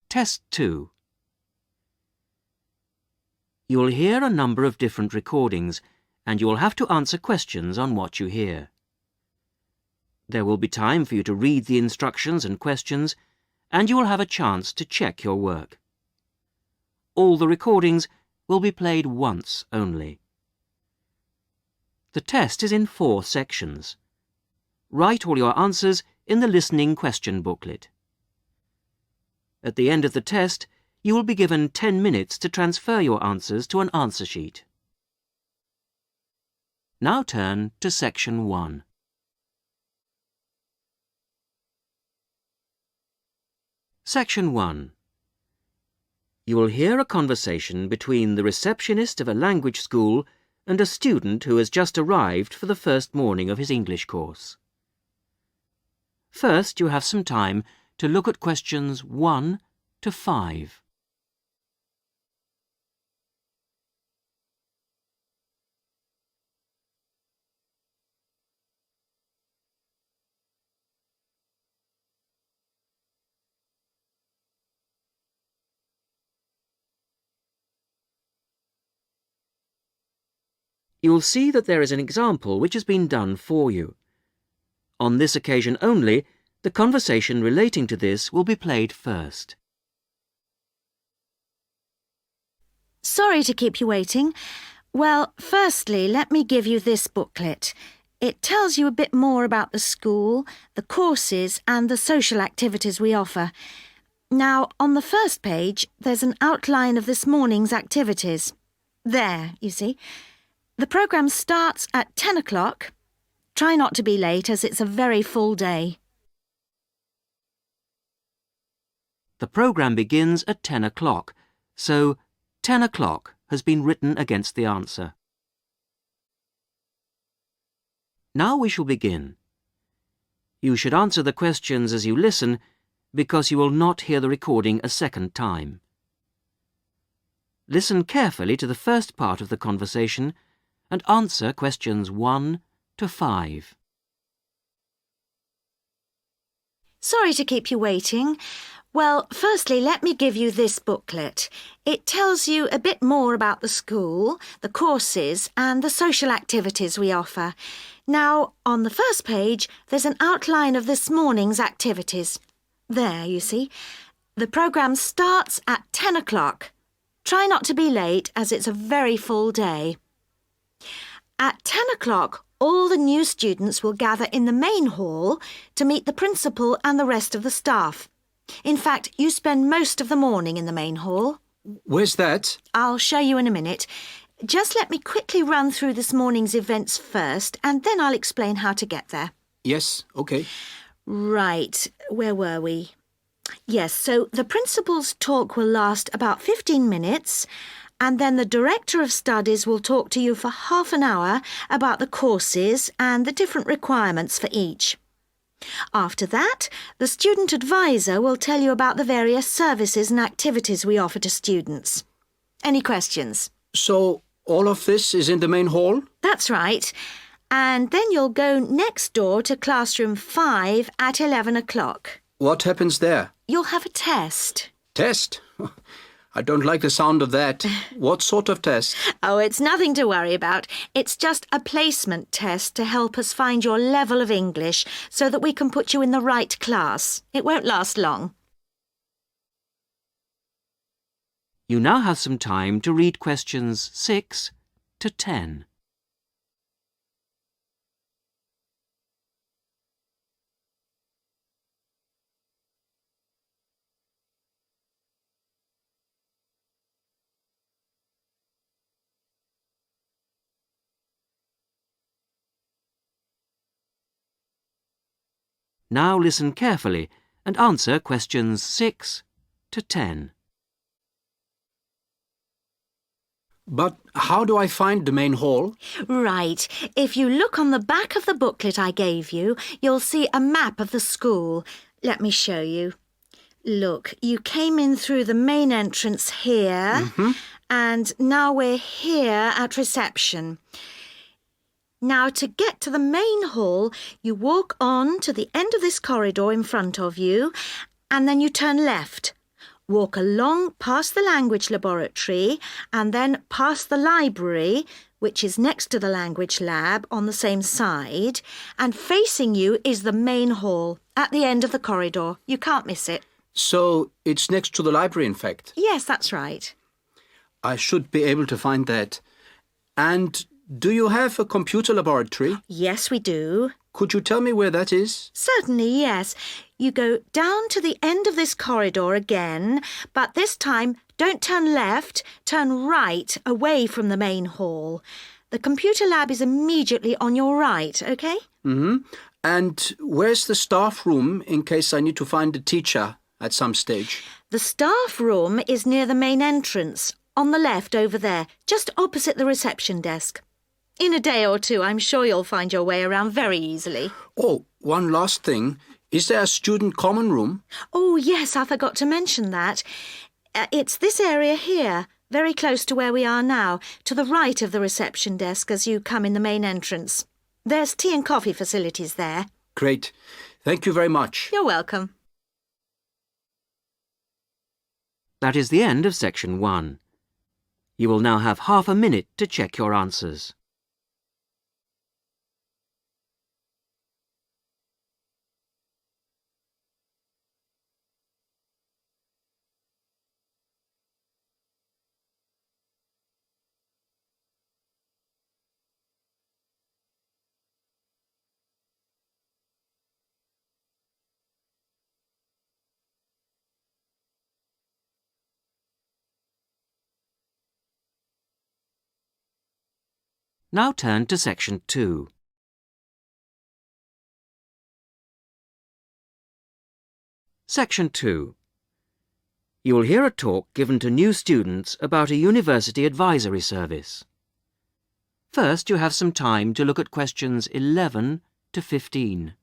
Test 2. You will hear a number of different recordings, and you will have to answer questions on what you hear. There will be time for you to read the instructions and questions, and you will have a chance to check your work. All the recordings will be played once only. The test is in 4 sections. Write all your answers in the listening question booklet. At the end of the test, you will be given 10 minutes to transfer your answers to an answer sheet. Now turn to Section 1. Section 1. You will hear a conversation between the receptionist of a language school and a student who has just arrived for the first morning of his English course. First, you have some time to look at questions 1 to 5. You will see that there is an example which has been done for you. On this occasion only, the conversation relating to this will be played first. Sorry to keep you waiting. Well, firstly, let me give you this booklet. It tells you a bit more about the school, the courses and the social activities we offer. Now, on the first page, there's an outline of this morning's activities. There, you see. The programme starts at 10 o'clock. Try not to be late as it's a very full day. The programme begins at 10 o'clock, so 10 o'clock has been written against the answer. Now we shall begin. You should answer the questions as you listen, because you will not hear the recording a second time. Listen carefully to the first part of the conversation and answer questions 1 to 5. Sorry to keep you waiting. Well, firstly, let me give you this booklet. It tells you a bit more about the school, the courses and the social activities we offer. Now, on the first page, there's an outline of this morning's activities. There, you see. The programme starts at 10 o'clock. Try not to be late as it's a very full day. At 10 o'clock, all the new students will gather in the main hall to meet the principal and the rest of the staff. In fact, you spend most of the morning in the main hall. Where's that? I'll show you in a minute. Just let me quickly run through this morning's events first, and then I'll explain how to get there. Yes, okay. Right, where were we? Yes, so the principal's talk will last about 15 minutes, and then the Director of Studies will talk to you for half an hour about the courses and the different requirements for each. After that, the Student Advisor will tell you about the various services and activities we offer to students. Any questions? So, all of this is in the main hall? That's right. And then you'll go next door to classroom 5 at 11 o'clock. What happens there? You'll have a test. Test? I don't like the sound of that. What sort of test? Oh, it's nothing to worry about. It's just a placement test to help us find your level of English so that we can put you in the right class. It won't last long. You now have some time to read questions 6 to 10. Now listen carefully and answer questions 6 to 10. But how do I find the main hall? Right. If you look on the back of the booklet I gave you, you'll see a map of the school. Let me show you. Look, you came in through the main entrance here, and now we're here at reception. Now, to get to the main hall, you walk on to the end of this corridor in front of you, and then you turn left. Walk along past the language laboratory and then past the library, which is next to the language lab on the same side, and facing you is the main hall at the end of the corridor. You can't miss it. So it's next to the library, in fact. Yes, that's right. I should be able to find that. And do you have a computer laboratory? Yes, we do. Could you tell me where that is? Certainly, yes. You go down to the end of this corridor again, but this time don't turn left, turn right away from the main hall. The computer lab is immediately on your right, OK? Mm-hmm. And where's the staff room in case I need to find a teacher at some stage? The staff room is near the main entrance, on the left over there, just opposite the reception desk. In a day or two, I'm sure you'll find your way around very easily. Oh, one last thing. Is there a student common room? Oh, yes, I forgot to mention that. It's this area here, very close to where we are now, to the right of the reception desk as you come in the main entrance. There's tea and coffee facilities there. Great. Thank you very much. You're welcome. That is the end of section 1. You will now have half a minute to check your answers. Now turn to section 2. Section 2. You will hear a talk given to new students about a university advisory service. First, you have some time to look at questions 11 to 15.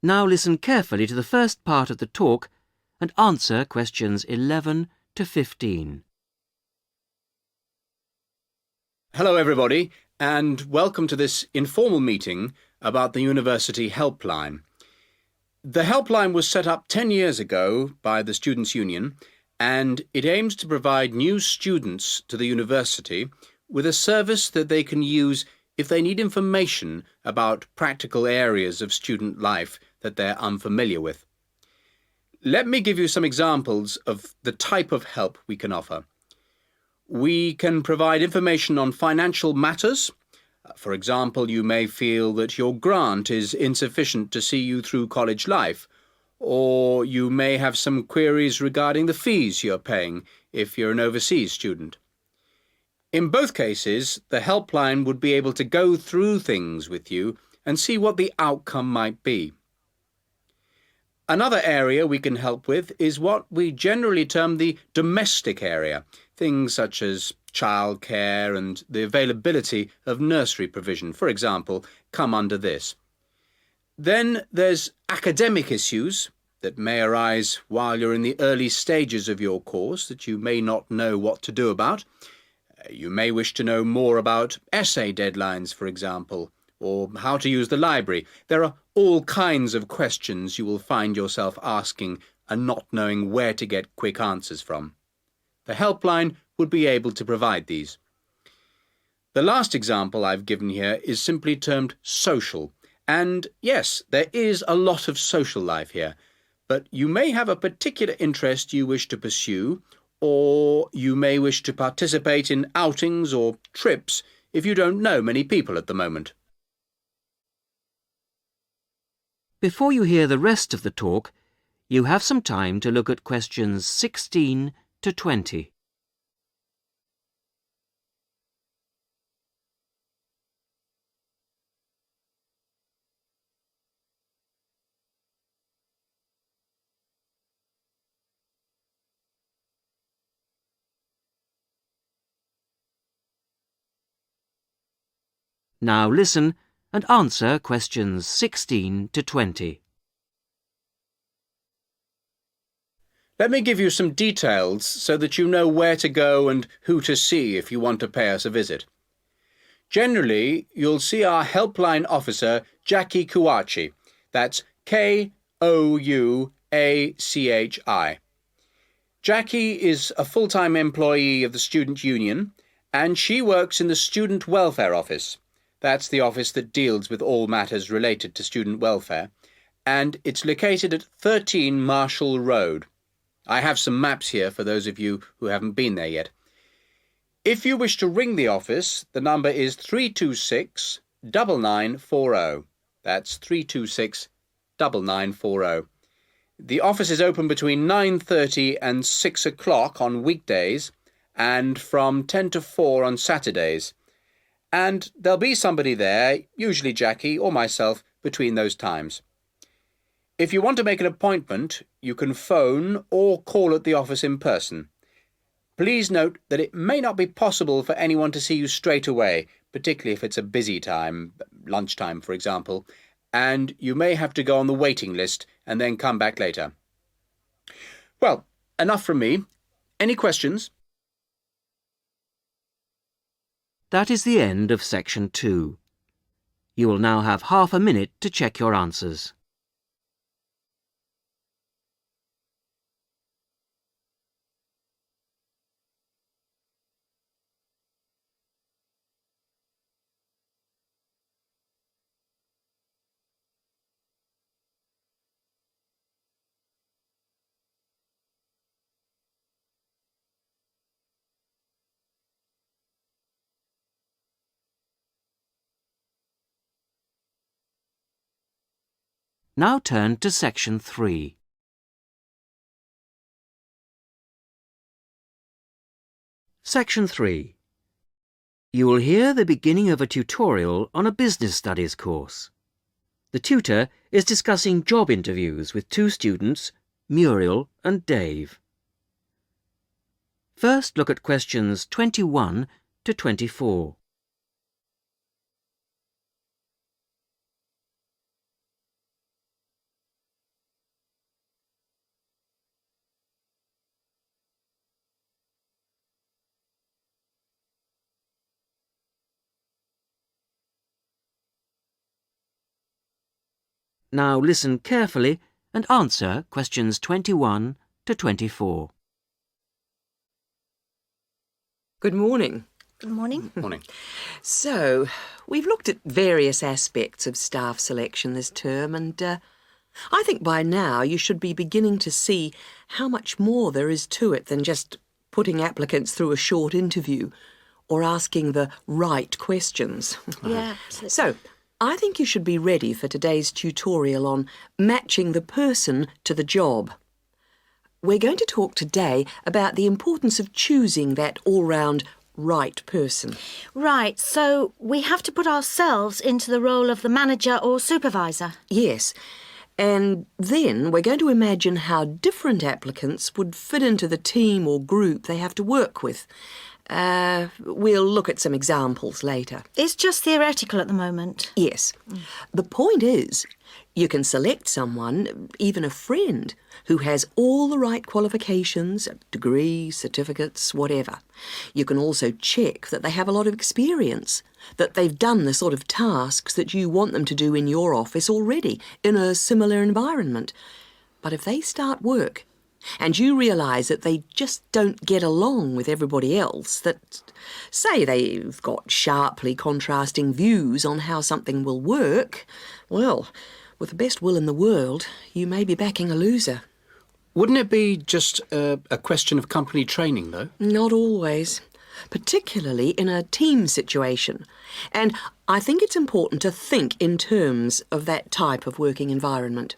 Now listen carefully to the first part of the talk and answer questions 11 to 15. Hello, everybody, and welcome to this informal meeting about the University Helpline. The helpline was set up 10 years ago by the Students' Union, and it aims to provide new students to the university with a service that they can use if they need information about practical areas of student life that they're unfamiliar with. Let me give you some examples of the type of help we can offer. We can provide information on financial matters. For example, you may feel that your grant is insufficient to see you through college life, or you may have some queries regarding the fees you're paying if you're an overseas student. In both cases, the helpline would be able to go through things with you and see what the outcome might be. Another area we can help with is what we generally term the domestic area, things such as childcare and the availability of nursery provision, for example, come under this. Then there's academic issues that may arise while you're in the early stages of your course that you may not know what to do about. You may wish to know more about essay deadlines, for example, or how to use the library. There are all kinds of questions you will find yourself asking and not knowing where to get quick answers from. The helpline would be able to provide these. The last example I've given here is simply termed social. And yes, there is a lot of social life here, but you may have a particular interest you wish to pursue, or you may wish to participate in outings or trips if you don't know many people at the moment. Before you hear the rest of the talk, you have some time to look at questions 16 to 20. Now listen and answer questions 16 to 20. Let me give you some details so that you know where to go and who to see if you want to pay us a visit. Generally, you'll see our helpline officer, Jackie Kouachi. That's Kouachi. Jackie is a full-time employee of the Student Union, and she works in the Student Welfare Office. That's the office that deals with all matters related to student welfare, and it's located at 13 Marshall Road. I have some maps here for those of you who haven't been there yet. If you wish to ring the office, the number is 326 9940. That's 326 9940. The office is open between 9:30 and 6 o'clock on weekdays and from 10 to 4 on Saturdays. And there'll be somebody there, usually Jackie or myself, between those times. If you want to make an appointment, you can phone or call at the office in person. Please note that it may not be possible for anyone to see you straight away, particularly if it's a busy time, lunchtime for example, and you may have to go on the waiting list and then come back later. Well, enough from me. Any questions? That is the end of section 2. You will now have half a minute to check your answers. Now turn to section 3. Section 3. You will hear the beginning of a tutorial on a business studies course. The tutor is discussing job interviews with two students, Muriel and Dave. First, look at questions 21 to 24. Now listen carefully and answer questions 21 to 24. Good morning. Good morning. Morning. So, we've looked at various aspects of staff selection this term and I think by now you should be beginning to see how much more there is to it than just putting applicants through a short interview or asking the right questions. Yeah, absolutely. So, I think you should be ready for today's tutorial on matching the person to the job. We're going to talk today about the importance of choosing that all-round right person. Right, so we have to put ourselves into the role of the manager or supervisor. Yes, and then we're going to imagine how different applicants would fit into the team or group they have to work with. We'll look at some examples later. It's just theoretical at the moment. Yes. The point is, you can select someone, even a friend, who has all the right qualifications, degrees, certificates, whatever. You can also check that they have a lot of experience, that they've done the sort of tasks that you want them to do in your office already, in a similar environment. But if they start work, and you realise that they just don't get along with everybody else, that, say, they've got sharply contrasting views on how something will work, well, with the best will in the world, you may be backing a loser. Wouldn't it be just a question of company training, though? Not always, particularly in a team situation. And I think it's important to think in terms of that type of working environment.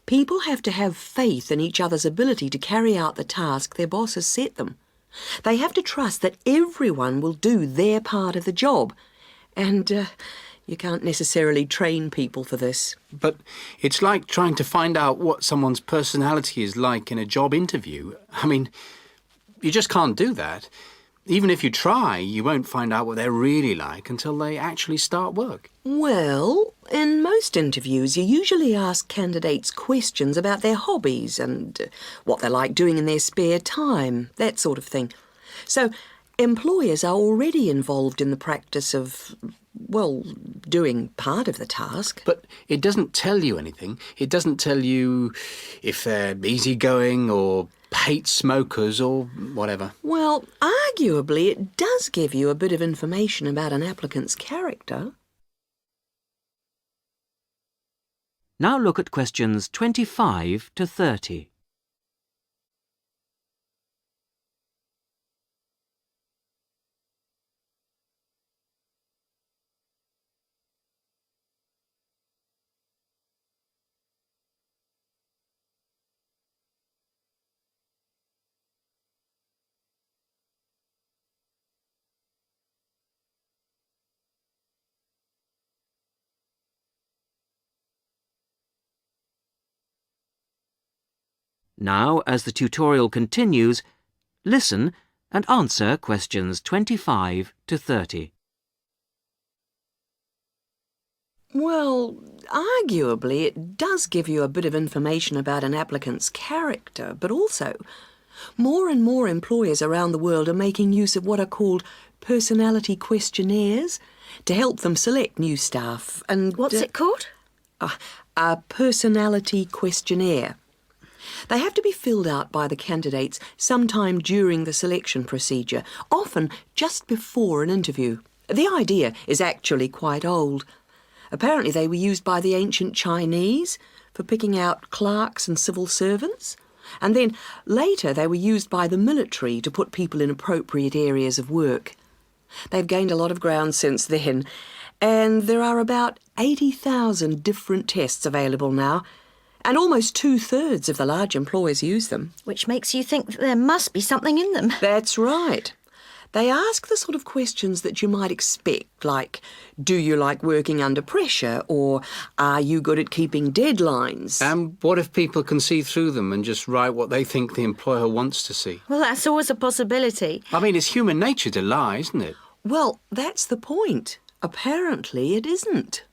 People have to have faith in each other's ability to carry out the task their boss has set them. They have to trust that everyone will do their part of the job. And you can't necessarily train people for this. But it's like trying to find out what someone's personality is like in a job interview. I mean, you just can't do that. even if you try, you won't find out what they're really like until they actually start work. Well, in most interviews, you usually ask candidates questions about their hobbies and what they like doing in their spare time, that sort of thing. So, employers are already involved in the practice of, well, doing part of the task. But it doesn't tell you anything. It doesn't tell you if they're easygoing or hate smokers or whatever. Well, arguably, it does give you a bit of information about an applicant's character. Now look at questions 25 to 30. Now, as the tutorial continues, listen and answer questions 25 to 30. Well, arguably, it does give you a bit of information about an applicant's character, but also, more and more employers around the world are making use of what are called personality questionnaires to help them select new staff. And What's it called? A personality questionnaire. They have to be filled out by the candidates sometime during the selection procedure, often just before an interview. The idea is actually quite old. Apparently they were used by the ancient Chinese for picking out clerks and civil servants, and then later they were used by the military to put people in appropriate areas of work. They've gained a lot of ground since then, and there are about 80,000 different tests available now, and almost 2/3 of the large employers use them. Which makes you think that there must be something in them. That's right. They ask the sort of questions that you might expect, like, do you like working under pressure, or are you good at keeping deadlines? And what if people can see through them and just write what they think the employer wants to see? Well, that's always a possibility. I mean, it's human nature to lie, isn't it? Well, that's the point. Apparently it isn't.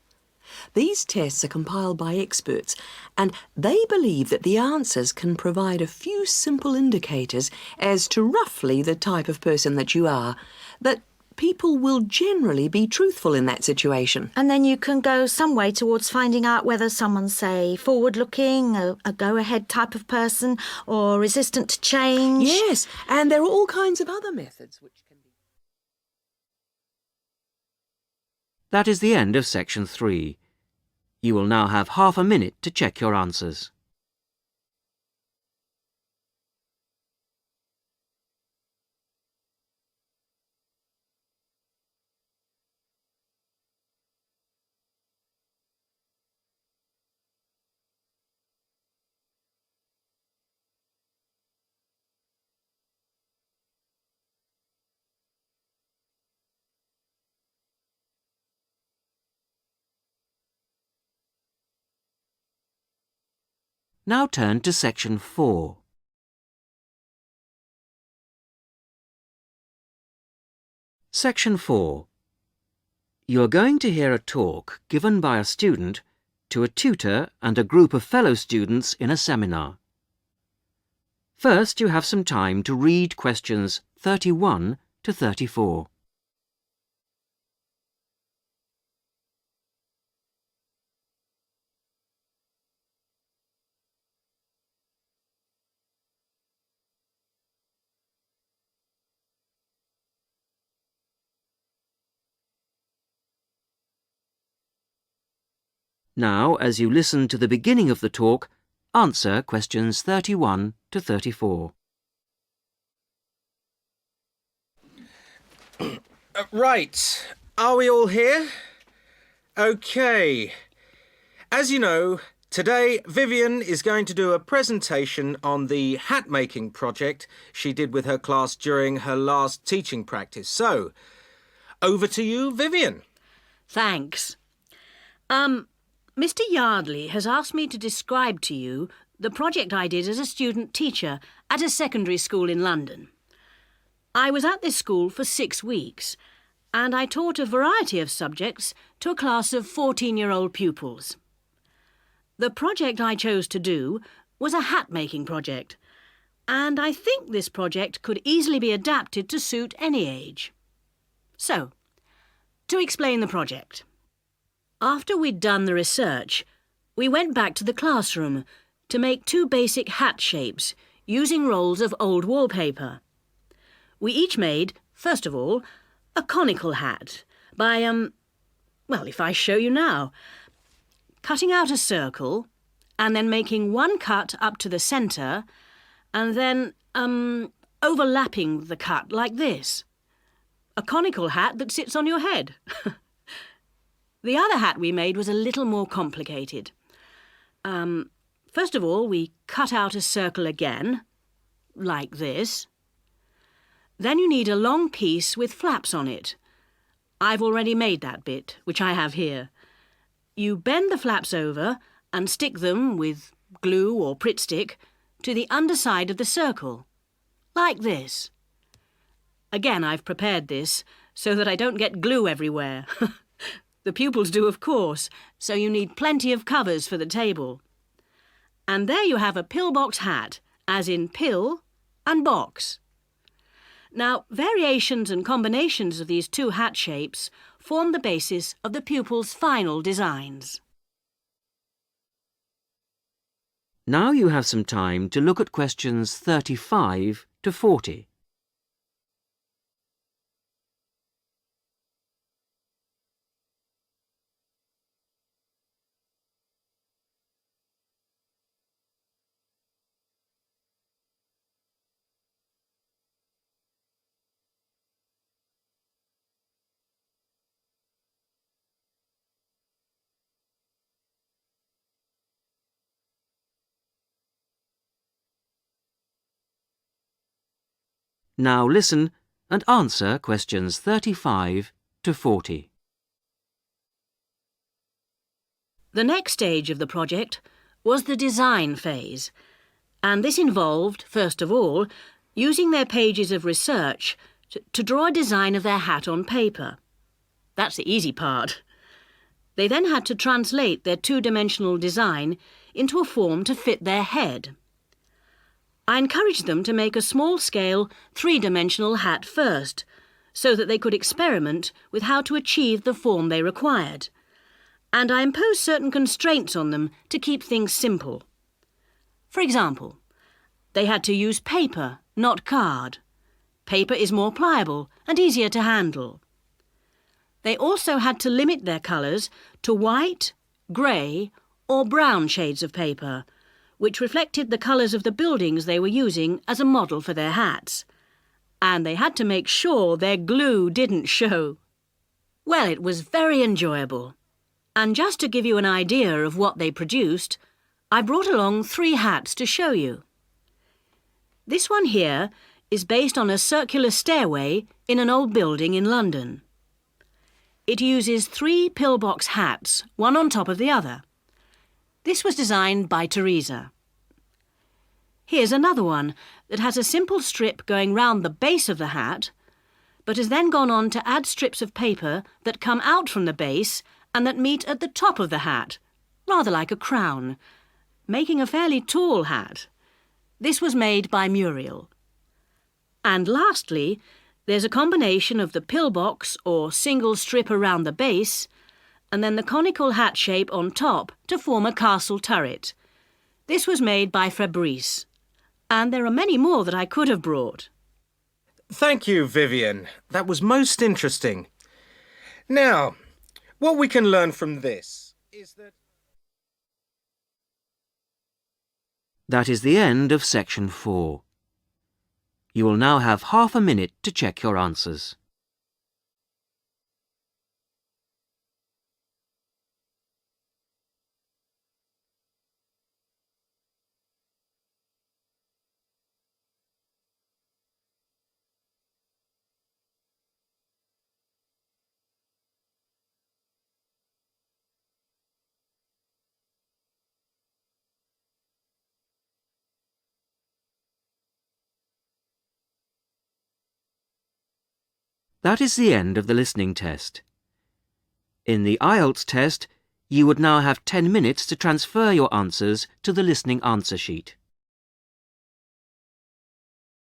These tests are compiled by experts, and they believe that the answers can provide a few simple indicators as to roughly the type of person that you are, that people will generally be truthful in that situation. And then you can go some way towards finding out whether someone's, say, forward-looking, a go-ahead type of person, or resistant to change. Yes, and there are all kinds of other methods which can be... That is the end of section 3. You will now have half a minute to check your answers. Now turn to section 4. Section 4. You are going to hear a talk given by a student to a tutor and a group of fellow students in a seminar. First, you have some time to read questions 31 to 34. Now, as you listen to the beginning of the talk, answer questions 31 to 34. Right. Are we all here? OK. As you know, today Vivian is going to do a presentation on the hat-making project she did with her class during her last teaching practice. So, over to you, Vivian. Thanks. Mr. Yardley has asked me to describe to you the project I did as a student teacher at a secondary school in London. I was at this school for 6 weeks, and I taught a variety of subjects to a class of 14-year-old pupils. The project I chose to do was a hat-making project, and I think this project could easily be adapted to suit any age. So, to explain the project. After we'd done the research, we went back to the classroom to make 2 basic hat shapes using rolls of old wallpaper. We each made, first of all, a conical hat by, well, if I show you now, cutting out a circle and then making 1 cut up to the centre and then, overlapping the cut like this. A conical hat that sits on your head. The other hat we made was a little more complicated. First of all, we cut out a circle again, like this. Then you need a long piece with flaps on it. I've already made that bit, which I have here. You bend the flaps over and stick them with glue or Pritt stick to the underside of the circle, like this. Again, I've prepared this so that I don't get glue everywhere. The pupils do, of course, so you need plenty of covers for the table. And there you have a pillbox hat, as in pill and box. Now, variations and combinations of these 2 hat shapes form the basis of the pupils' final designs. Now you have some time to look at questions 35 to 40. Now listen and answer questions 35 to 40. The next stage of the project was the design phase, and this involved, first of all, using their pages of research to draw a design of their hat on paper. That's the easy part. They then had to translate their 2-dimensional design into a form to fit their head. I encouraged them to make a small-scale, 3-dimensional hat first, so that they could experiment with how to achieve the form they required. And I imposed certain constraints on them to keep things simple. For example, they had to use paper, not card. Paper is more pliable and easier to handle. They also had to limit their colours to white, grey or brown shades of paper, which reflected the colours of the buildings they were using as a model for their hats. And they had to make sure their glue didn't show. Well, it was very enjoyable. And just to give you an idea of what they produced, I brought along 3 hats to show you. This one here is based on a circular stairway in an old building in London. It uses 3 pillbox hats, one on top of the other. This was designed by Teresa. Here's another one that has a simple strip going round the base of the hat, but has then gone on to add strips of paper that come out from the base and that meet at the top of the hat, rather like a crown, making a fairly tall hat. This was made by Muriel. And lastly, there's a combination of the pillbox or single strip around the base and then the conical hat shape on top to form a castle turret. This was made by Fabrice, and there are many more that I could have brought. Thank you, Vivian. That was most interesting. Now, what we can learn from this is that... That is the end of section 4. You will now have half a minute to check your answers. That is the end of the listening test. In the IELTS test, you would now have 10 minutes to transfer your answers to the listening answer sheet.